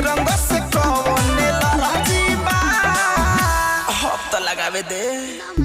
रंग से कौने लड़ाई बा अब तो लगावे दे।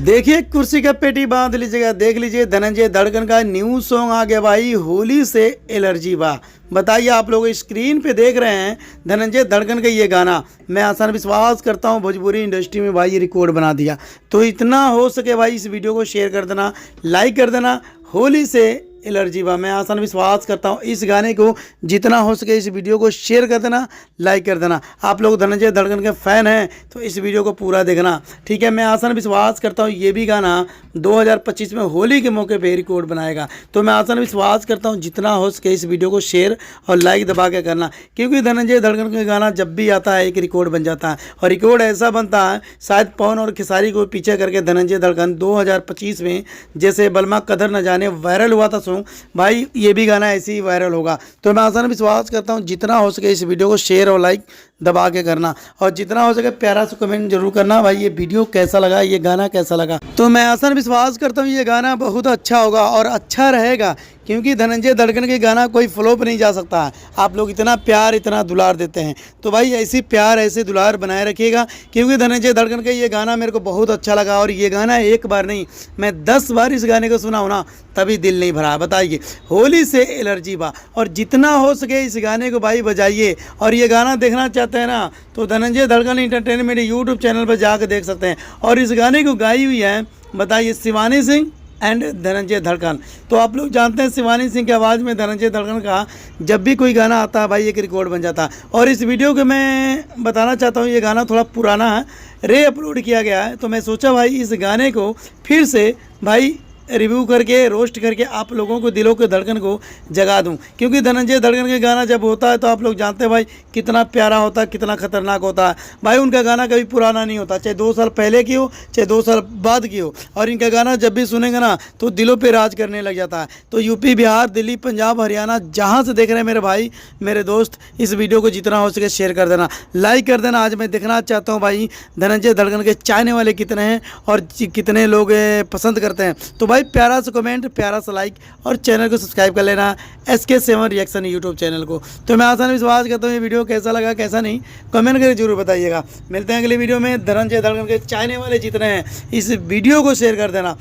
देखिए कुर्सी का पेटी बांध लीजिएगा। देख लीजिए धनंजय धड़कन का न्यू सॉन्ग आ गया भाई, होली से एलर्जी बा। बताइए आप लोग स्क्रीन पे देख रहे हैं धनंजय धड़कन का ये गाना। मैं आसान विश्वास करता हूँ भोजपुरी इंडस्ट्री में भाई ये रिकॉर्ड बना दिया। तो इतना हो सके भाई इस वीडियो को शेयर कर देना, लाइक कर देना। होली से एलर्जी बा, मैं आसान विश्वास करता हूँ इस गाने को जितना हो सके इस वीडियो को शेयर कर देना, लाइक कर देना। आप लोग धनंजय धड़कन के फ़ैन हैं तो इस वीडियो को पूरा देखना, ठीक है। मैं आसान विश्वास करता हूँ ये भी गाना 2025 में होली के मौके पे रिकॉर्ड बनाएगा। तो मैं आसान विश्वास करता हूँ जितना हो सके इस वीडियो को शेयर और लाइक दबा के करना, क्योंकि धनंजय धड़कन का गाना जब भी आता है एक रिकॉर्ड बन जाता है। और रिकॉर्ड ऐसा बनता है शायद पवन और खेसारी को पीछे करके धनंजय धड़कन 2025 में जैसे बलमा कदर न जाने वायरल हुआ था भाई, ये भी गाना ऐसे ही वायरल होगा। तो मैं आसान विश्वास करता हूँ जितना हो सके इस वीडियो को शेयर और लाइक दबा के करना, और जितना हो सके प्यारा सा कमेंट जरूर करना भाई ये वीडियो कैसा लगा, ये गाना कैसा लगा। तो मैं आसान विश्वास करता हूँ ये गाना बहुत अच्छा होगा और अच्छा रहेगा, क्योंकि धनंजय धड़कन के गाना कोई फ्लॉप नहीं जा सकता है। आप लोग इतना प्यार इतना दुलार देते हैं तो भाई ऐसी प्यार ऐसे दुलार बनाए रखिएगा, क्योंकि धनंजय धड़कन का ये गाना मेरे को बहुत अच्छा लगा। और ये गाना एक बार नहीं मैं 10 बार इस गाने को सुना हूं ना तभी दिल नहीं भरा। बताइए होली से एलर्जी बा, और जितना हो सके इस गाने को भाई बजाइए। और ये गाना देखना चाहते हैं ना तो धनंजय धड़कन इंटरटेनमेंट यूट्यूब चैनल पर जाकर देख सकते हैं। और इस गाने को गाई हुई है बताइए शिवानी सिंह एंड धनंजय धड़कन। तो आप लोग जानते हैं शिवानी सिंह की आवाज़ में धनंजय धड़कन का जब भी कोई गाना आता है भाई एक रिकॉर्ड बन जाता है। और इस वीडियो को मैं बताना चाहता हूँ ये गाना थोड़ा पुराना है, रे अपलोड किया गया है। तो मैं सोचा भाई इस गाने को फिर से भाई रिव्यू करके रोस्ट करके आप लोगों को दिलों के धड़कन को जगा दूं, क्योंकि धनंजय धड़कन के गाना जब होता है तो आप लोग जानते हैं भाई कितना प्यारा होता है, कितना खतरनाक होता है। भाई उनका गाना कभी पुराना नहीं होता, चाहे 2 साल पहले की हो चाहे 2 साल बाद की हो। और इनका गाना जब भी सुनेंगे ना तो दिलों पे राज करने लग जाता है। तो यूपी बिहार दिल्ली पंजाब हरियाणा जहाँ से देख रहे हैं मेरे भाई मेरे दोस्त, इस वीडियो को जितना हो सके शेयर कर देना, लाइक कर देना। आज मैं देखना चाहता हूँ भाई धनंजय धड़कन के चाहने वाले कितने हैं और कितने लोग पसंद करते हैं। तो भाई प्यारा सा कमेंट, प्यारा सा लाइक और चैनल को सब्सक्राइब कर लेना SK7 रिएक्शन यूट्यूब चैनल को। तो मैं आसान विश्वास करता हूँ ये वीडियो कैसा लगा कैसा नहीं कमेंट करके जरूर बताइएगा। मिलते हैं अगले वीडियो में। धनंजय धड़कन के चाहने वाले जितने हैं इस वीडियो को शेयर कर देना।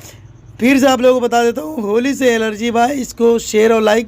फिर से आप लोगों को बता देता हूँ होली से एलर्जी भाई, इसको शेयर और लाइक